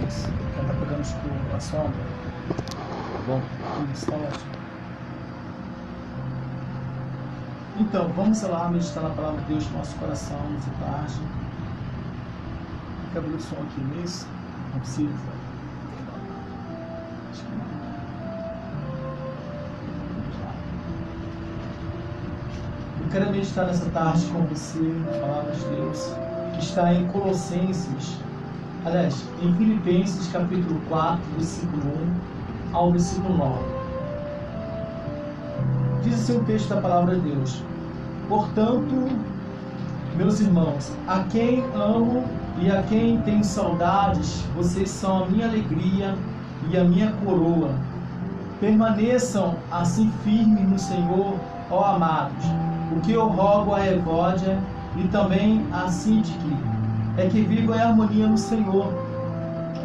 Isso. Já tá pegando a sombra. Tá bom? Isso, tá ótimo. Então, vamos lá meditar na palavra de Deus no nosso coração nessa tarde. Quer abrir o som aqui nisso? Não precisa. Acho que não. Eu quero meditar nessa tarde com você na palavra de Deus, que está em Colossenses, aliás, em Filipenses capítulo 4, versículo 1 ao versículo 9. Diz assim o texto da palavra de Deus: portanto, meus irmãos, a quem amo e a quem tenho saudades, vocês são a minha alegria e a minha coroa. Permaneçam assim firmes no Senhor, ó amados. O que eu rogo a Evódia e também a Sintique é que vivam em harmonia no Senhor.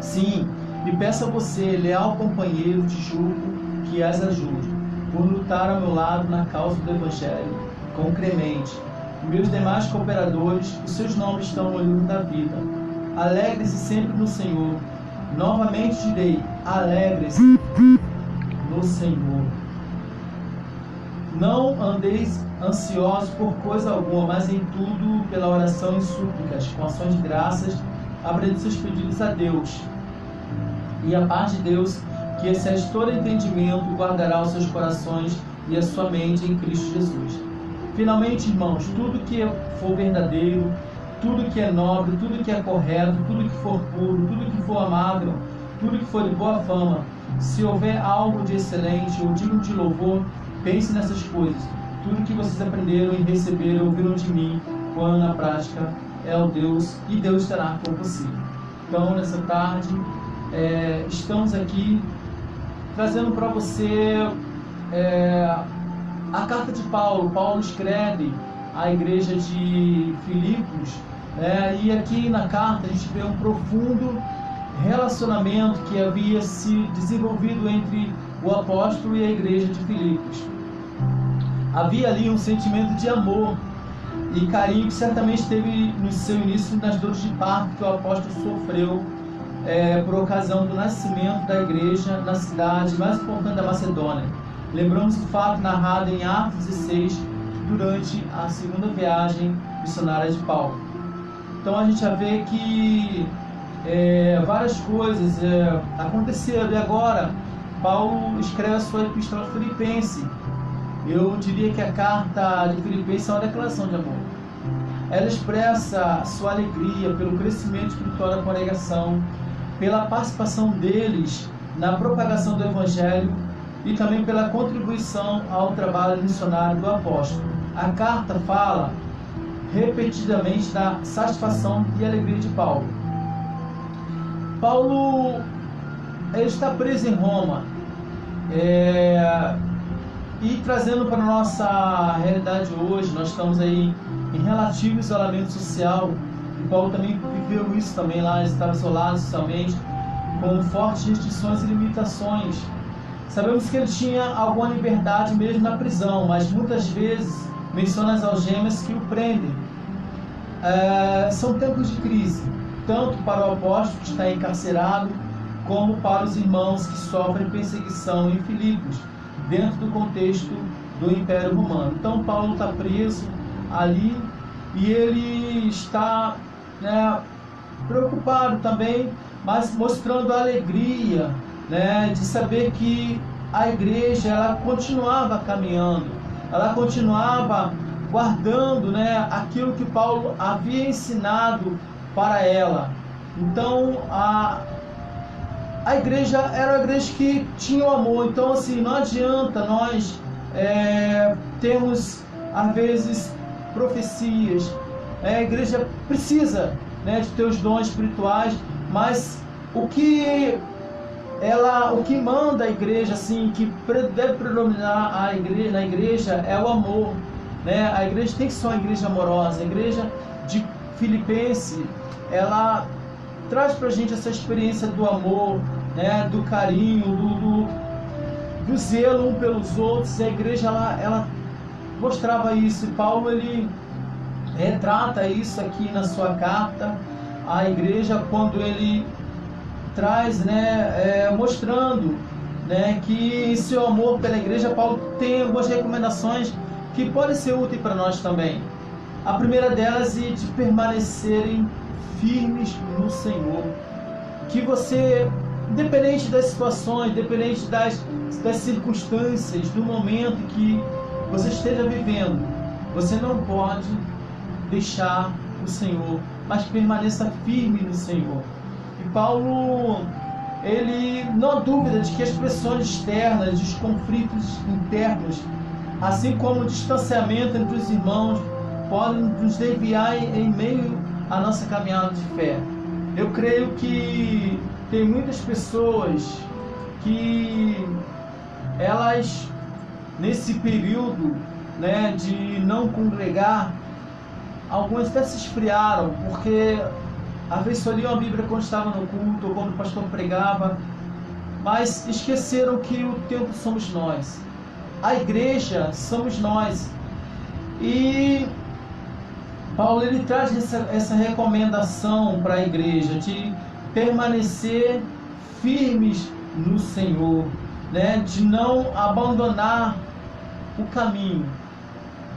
Sim, e peço a você, leal companheiro de julgo, que as ajude, por lutar ao meu lado na causa do Evangelho, com Clemente. Meus demais cooperadores, os seus nomes estão no livro da vida. Alegre-se sempre no Senhor. Novamente direi, alegre-se no Senhor. Não andeis ansiosos por coisa alguma, mas em tudo, pela oração e súplicas, com ações de graças, apresente seus pedidos a Deus. E a paz de Deus, que excede todo entendimento, guardará os seus corações e a sua mente em Cristo Jesus. Finalmente, irmãos, tudo que for verdadeiro, tudo que é nobre, tudo que é correto, tudo que for puro, tudo que for amável, tudo que for de boa fama, se houver algo de excelente ou digno de louvor, pense nessas coisas. Tudo que vocês aprenderam e receberam, ouviram de mim, quando na prática é o Deus, e Deus estará com você. Então, nessa tarde, estamos aqui trazendo para você a carta de Paulo. Paulo escreve à igreja de Filipos, e aqui na carta a gente vê um profundo relacionamento que havia se desenvolvido entre o apóstolo e a igreja de Filipos. Havia ali um sentimento de amor e carinho que certamente teve no seu início nas dores de parto que o apóstolo sofreu por ocasião do nascimento da igreja na cidade mais importante da Macedônia. Lembramos do fato narrado em Atos 16 durante a segunda viagem missionária de Paulo. Então a gente já vê que várias coisas aconteceram, e agora Paulo escreve a sua epístola Filipense. Eu diria que a carta de Filipenses é uma declaração de amor. Ela expressa sua alegria pelo crescimento espiritual da congregação, pela participação deles na propagação do Evangelho e também pela contribuição ao trabalho missionário do apóstolo. A carta fala repetidamente da satisfação e alegria de Paulo. Paulo ele está preso em Roma, e trazendo para a nossa realidade hoje, nós estamos aí em relativo isolamento social, e Paulo também viveu isso também lá, ele estava isolado socialmente, com fortes restrições e limitações. Sabemos que ele tinha alguma liberdade mesmo na prisão, mas muitas vezes menciona as algemas que o prendem. São tempos de crise, tanto para o apóstolo que está encarcerado, como para os irmãos que sofrem perseguição em Filipos, dentro do contexto do Império Romano. Então Paulo está preso ali e ele está preocupado também, mas mostrando a alegria de saber que a igreja ela continuava caminhando, ela continuava guardando aquilo que Paulo havia ensinado para ela. Então a igreja era uma igreja que tinha o amor. Então assim, não adianta nós termos às vezes profecias. A igreja precisa de ter os dons espirituais, mas o que manda a igreja, assim, que deve predominar na igreja é o amor. A igreja tem que ser uma igreja amorosa. A igreja de Filipenses, ela traz para a gente essa experiência do amor, do carinho, do zelo um pelos outros. A igreja ela mostrava isso, e Paulo ele retrata isso aqui na sua carta à igreja, quando ele traz, né, mostrando, né, que em seu amor pela igreja, Paulo tem algumas recomendações que podem ser úteis para nós também. A primeira delas é de permanecerem firmes no Senhor. Que você, independente das situações, independente das circunstâncias, do momento que você esteja vivendo, você não pode deixar o Senhor, mas permaneça firme no Senhor. E Paulo, ele não há dúvida de que as pressões externas, os conflitos internos, assim como o distanciamento entre os irmãos, podem nos desviar em meio à nossa caminhada de fé. Eu creio que tem muitas pessoas que elas, nesse período, né, de não congregar, algumas até se esfriaram, porque às vezes só liam a Bíblia quando estava no culto ou quando o pastor pregava, mas esqueceram que o templo somos nós, a igreja somos nós. E Paulo, ele traz essa recomendação para a igreja de permanecer firmes no Senhor, né? De não abandonar o caminho,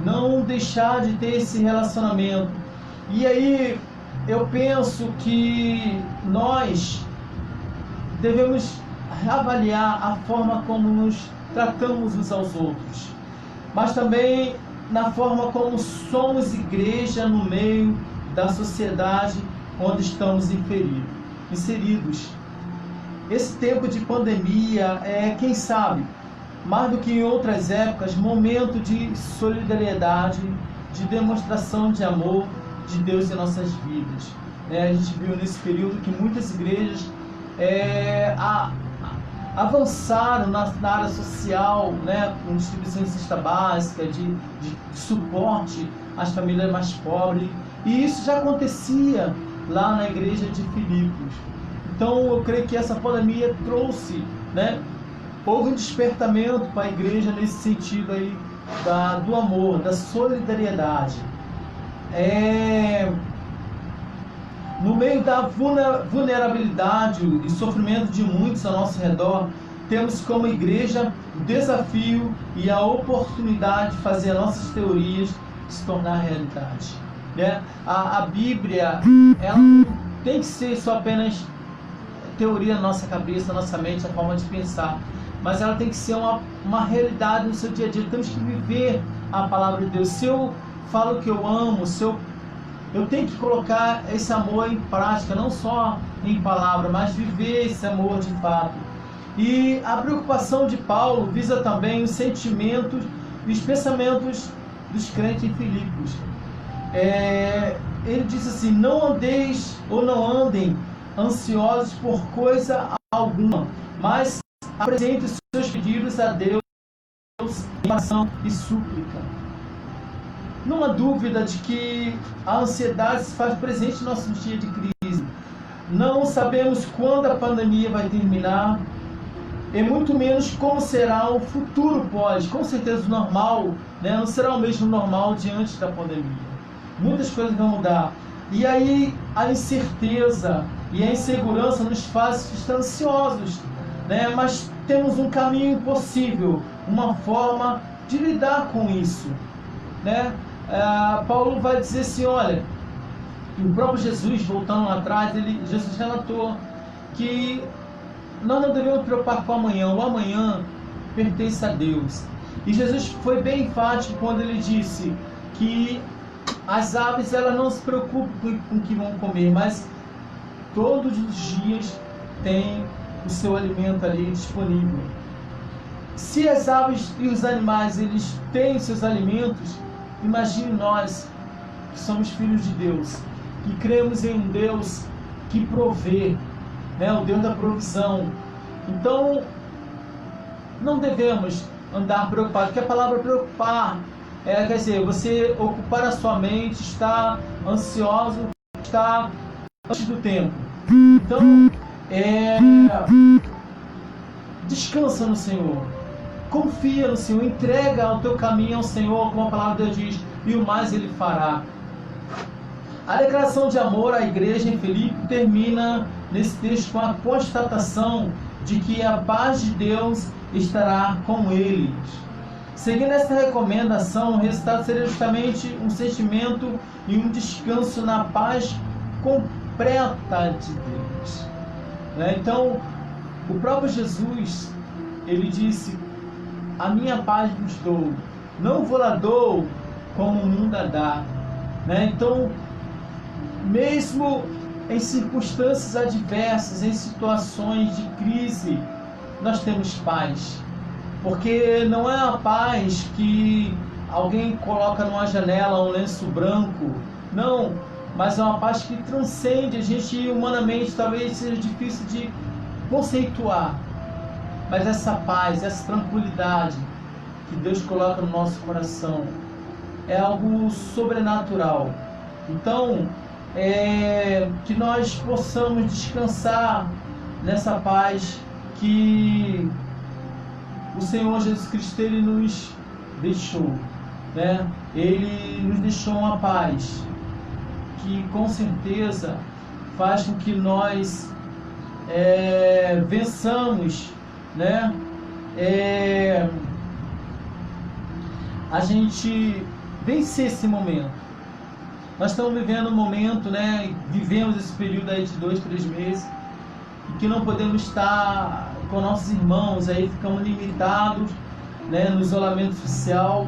não deixar de ter esse relacionamento. E aí eu penso que nós devemos avaliar a forma como nos tratamos uns aos outros, mas também na forma como somos igreja no meio da sociedade onde estamos inseridos. Esse tempo de pandemia é, quem sabe, mais do que em outras épocas, momento de solidariedade, de demonstração de amor de Deus em nossas vidas. A gente viu nesse período que muitas igrejas avançaram na área social, né, com distribuição de cesta básica, de suporte às famílias mais pobres, e isso já acontecia lá na igreja de Filipos. Então eu creio que essa pandemia trouxe, né, houve um despertamento para a igreja nesse sentido aí do amor, da solidariedade. No meio da vulnerabilidade e sofrimento de muitos ao nosso redor, temos como igreja o desafio e a oportunidade de fazer as nossas teorias se tornar realidade. Né? A Bíblia, ela não tem que ser só apenas teoria na nossa cabeça, na nossa mente, a forma de pensar, mas ela tem que ser uma realidade no seu dia a dia. Temos que viver a palavra de Deus. Se eu falo que eu amo, eu tenho que colocar esse amor em prática, não só em palavra, mas viver esse amor de fato. E a preocupação de Paulo visa também os sentimentos e os pensamentos dos crentes em Filipos. Ele diz assim: não andeis ou não andem ansiosos por coisa alguma, mas apresentem os seus pedidos a Deus em oração e súplica. Não há dúvida de que a ansiedade se faz presente no nosso dia de crise. Não sabemos quando a pandemia vai terminar, e muito menos como será o futuro pós. Com certeza o normal, né, não será o mesmo normal de antes da pandemia. Muitas coisas vão mudar. E aí a incerteza e a insegurança nos faz estar ansiosos, né? Mas temos um caminho possível, uma forma de lidar com isso, né? Paulo vai dizer assim, olha, o próprio Jesus, voltando lá atrás, Jesus relatou que nós não devemos preocupar com o amanhã pertence a Deus. E Jesus foi bem enfático quando ele disse que as aves, elas não se preocupam com o que vão comer, mas todos os dias tem o seu alimento ali disponível. Se as aves e os animais, eles têm seus alimentos, imagine nós, que somos filhos de Deus, que cremos em um Deus que provê, né, o Deus da provisão. Então, não devemos andar preocupados, porque a palavra preocupar quer dizer, você ocupar a sua mente, estar ansioso, estar antes do tempo. Então, descansa no Senhor, confia no Senhor, entrega o teu caminho ao Senhor, como a palavra de Deus diz, e o mais Ele fará. A declaração de amor à igreja em Filipe termina nesse texto com a constatação de que a paz de Deus estará com eles. Seguindo essa recomendação, o resultado seria justamente um sentimento e um descanso na paz completa de Deus. Então, o próprio Jesus, ele disse: a minha paz vos dou, não vou lá dou como o mundo a dá. Então, mesmo em circunstâncias adversas, em situações de crise, nós temos paz. Porque não é a paz que alguém coloca numa janela um lenço branco, não, mas é uma paz que transcende. A gente humanamente talvez seja difícil de conceituar, mas essa paz, essa tranquilidade que Deus coloca no nosso coração é algo sobrenatural. Então, que nós possamos descansar nessa paz que o Senhor Jesus Cristo ele nos deixou, Ele nos deixou uma paz que com certeza faz com que nós vençamos, a gente vencer esse momento. Nós estamos vivendo um momento, vivemos esse período aí de 2, 3 meses, em que não podemos estar com nossos irmãos, aí ficamos limitados, no isolamento social.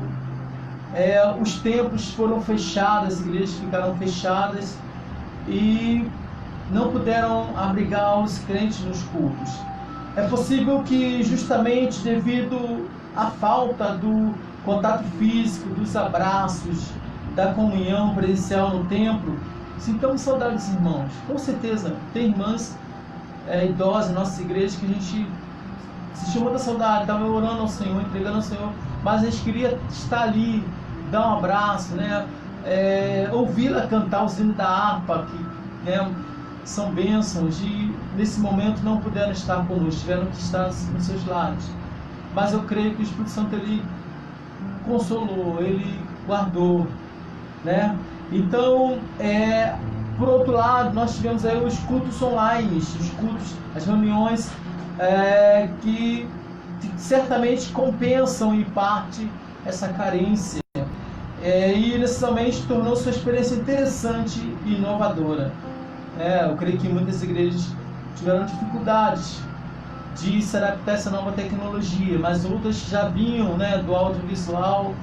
Os templos foram fechados, as igrejas ficaram fechadas e não puderam abrigar os crentes nos cultos. É possível que justamente devido à falta do contato físico, dos abraços, da comunhão presencial no templo, sintamos saudade dos irmãos. Com certeza, tem irmãs idosas em nossas igrejas que a gente sentiu muita saudade, estava orando ao Senhor, entregando ao Senhor, mas a gente queria estar ali, dar um abraço, ouvi-la cantar os hinos da harpa, que são bênçãos, e nesse momento não puderam estar conosco, tiveram que estar nos seus lares. Mas eu creio que o Espírito Santo ele consolou, ele guardou, Então, por outro lado, nós tivemos aí os cultos online, os cultos, as reuniões que certamente compensam em parte essa carência, e necessariamente tornou sua experiência interessante e inovadora. Eu creio que muitas igrejas tiveram dificuldades de se adaptar a essa nova tecnologia, mas outras já vinham do audiovisual,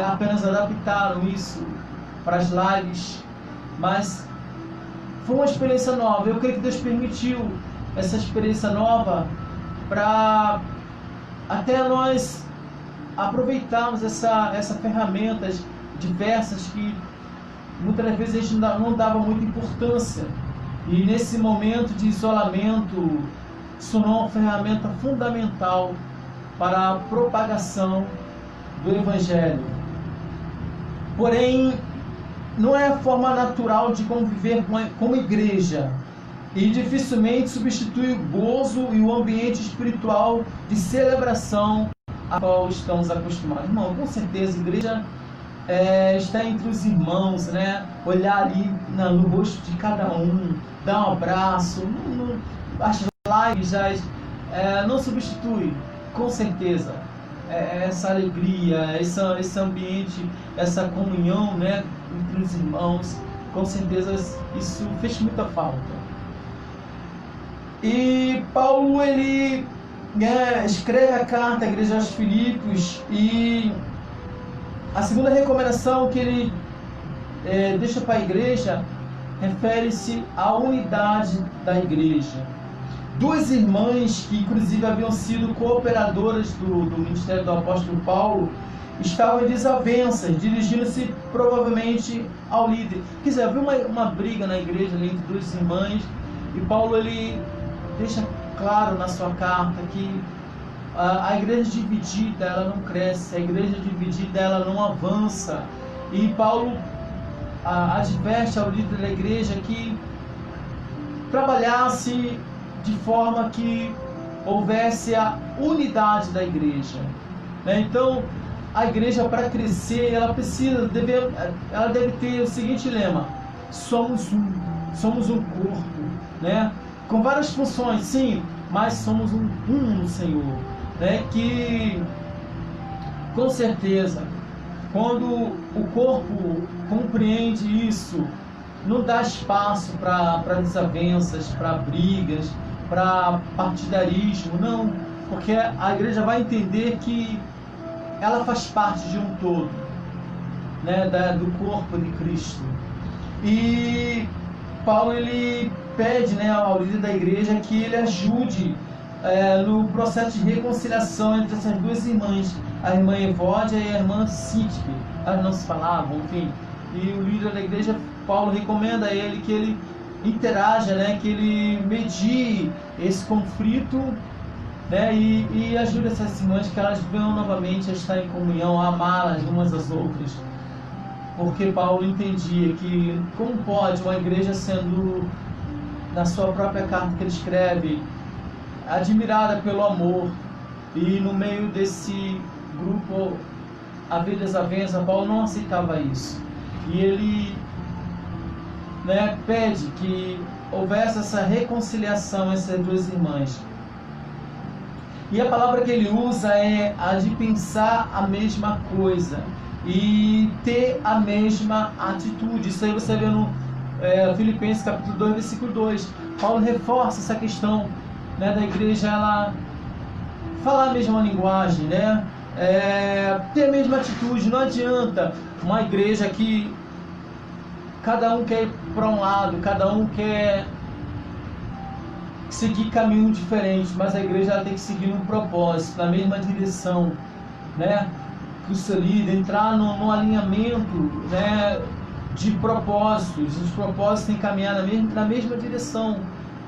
apenas adaptaram isso para as lives, mas foi uma experiência nova. Eu creio que Deus permitiu essa experiência nova para até nós aproveitarmos essa ferramentas diversas que muitas das vezes a gente não dava muita importância, e nesse momento de isolamento isso é uma ferramenta fundamental para a propagação do Evangelho. Porém, não é a forma natural de conviver como igreja, e dificilmente substitui o gozo e o ambiente espiritual de celebração a qual estamos acostumados. Irmão, com certeza a igreja está entre os irmãos, olhar ali no rosto de cada um, dar um abraço, as lives já não substitui, com certeza, essa alegria, esse ambiente, essa comunhão, entre os irmãos. Com certeza isso fez muita falta. E Paulo ele escreve a carta à igreja aos Filipos, e a segunda recomendação que ele deixa para a igreja refere-se à unidade da igreja. Duas irmãs que inclusive haviam sido cooperadoras do ministério do apóstolo Paulo estavam em desavenças, dirigindo-se provavelmente ao líder. Quer dizer, havia uma briga na igreja ali entre duas irmãs, e Paulo ele deixa claro na sua carta que a igreja dividida ela não cresce, a igreja dividida ela não avança, e Paulo adverte ao líder da igreja que trabalhasse de forma que houvesse a unidade da igreja. Então, a igreja, para crescer, ela deve ter o seguinte lema: somos um corpo, com várias funções, sim, mas somos um no Senhor, né? Que com certeza, quando o corpo compreende isso, não dá espaço para desavenças, para brigas, para partidarismo, não, porque a igreja vai entender que ela faz parte de um todo, né, do corpo de Cristo. E Paulo, ele pede, né, ao líder da igreja que ele ajude no processo de reconciliação entre essas duas irmãs, a irmã Evódia e a irmã Síntique. Elas não se falavam, enfim. E o líder da igreja, Paulo, recomenda a ele que ele interaja, né, que ele medie esse conflito, né, e ajude essas irmãs que elas venham novamente a estar em comunhão, a amar umas às outras. Porque Paulo entendia que como pode uma igreja, sendo na sua própria carta que ele escreve, admirada pelo amor, e no meio desse grupo havia desavença, Paulo não aceitava isso. E ele, né, pede que houvesse essa reconciliação entre as duas irmãs. E a palavra que ele usa é a de pensar a mesma coisa e ter a mesma atitude. Isso aí você vê no Filipenses capítulo 2, versículo 2. Paulo reforça essa questão, né, da igreja ela falar a mesma linguagem, né? Ter a mesma atitude. Não adianta uma igreja que cada um quer ir para um lado, cada um quer seguir caminho diferente, mas a igreja ela tem que seguir um propósito, na mesma direção, né? Que o seu líder entrar no alinhamento, né, de propósitos. Os propósitos têm que caminhar na mesma direção.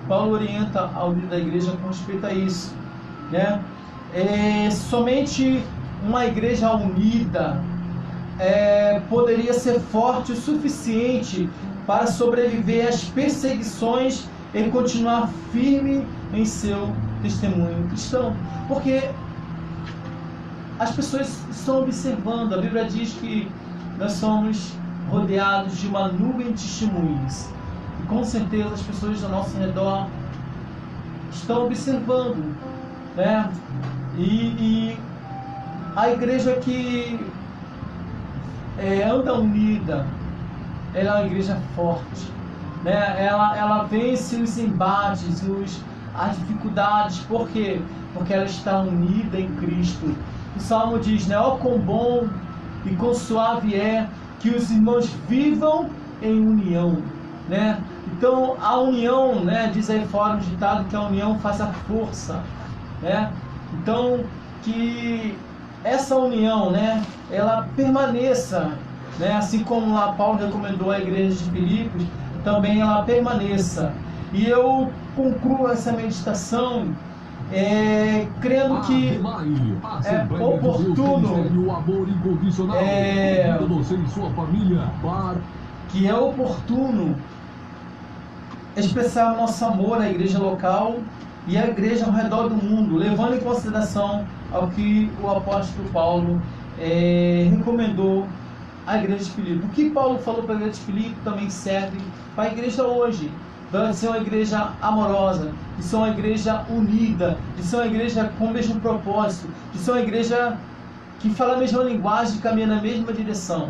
Paulo orienta ao líder da igreja com respeito a isso, né? Somente uma igreja unida poderia ser forte o suficiente para sobreviver às perseguições e continuar firme em seu testemunho cristão, porque as pessoas estão observando. A Bíblia diz que nós somos rodeados de uma nuvem de testemunhas, e com certeza as pessoas ao nosso redor estão observando, né? E a igreja que anda unida, ela é uma igreja forte, né? Ela vence os embates, as dificuldades. Por quê? Porque ela está unida em Cristo. O Salmo diz, né? Ó, quão bom e quão suave é que os irmãos vivam em união, né? Então a união, né, diz aí fora um ditado que a união faz a força, né? Então que essa união, né, ela permaneça, né, assim como lá Paulo recomendou à igreja de Filipos, também ela permaneça. E eu concluo essa meditação crendo que é oportuno, que é oportuno expressar o nosso amor à igreja local e à igreja ao redor do mundo, levando em consideração ao que o apóstolo Paulo recomendou à igreja de Filipe. O que Paulo falou para a igreja de Filipe também serve para a igreja hoje. De ser uma igreja amorosa, de ser uma igreja unida, de ser uma igreja com o mesmo propósito, de ser uma igreja que fala a mesma linguagem e caminha na mesma direção.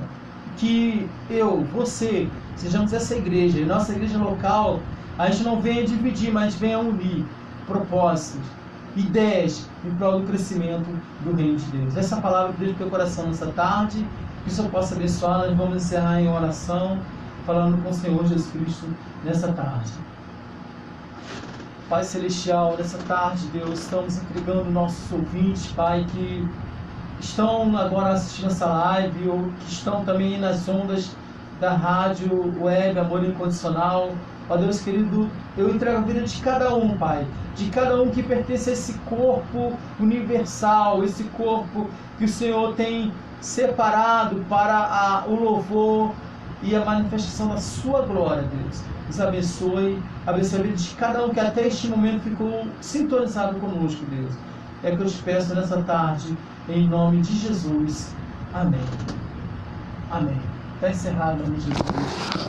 Que eu, você, sejamos essa igreja, e nossa igreja local, a gente não venha dividir, mas venha unir propósitos, ideias em prol do crescimento do reino de Deus. Essa palavra que Deus no teu coração nessa tarde, que o Senhor possa abençoar. Nós vamos encerrar em oração, falando com o Senhor Jesus Cristo nessa tarde. Pai Celestial, nessa tarde, Deus, estamos entregando nossos ouvintes, Pai, que estão agora assistindo essa live, ou que estão também nas ondas da rádio web Amor Incondicional. Ó Deus querido, eu entrego a vida de cada um, Pai, de cada um que pertence a esse corpo universal, esse corpo que o Senhor tem separado para o louvor e a manifestação da sua glória, Deus. Nos abençoe a vida de cada um que até este momento ficou sintonizado conosco, Deus. É que eu te peço nessa tarde, em nome de Jesus. Amém. Amém. Está encerrado, em nome de Jesus.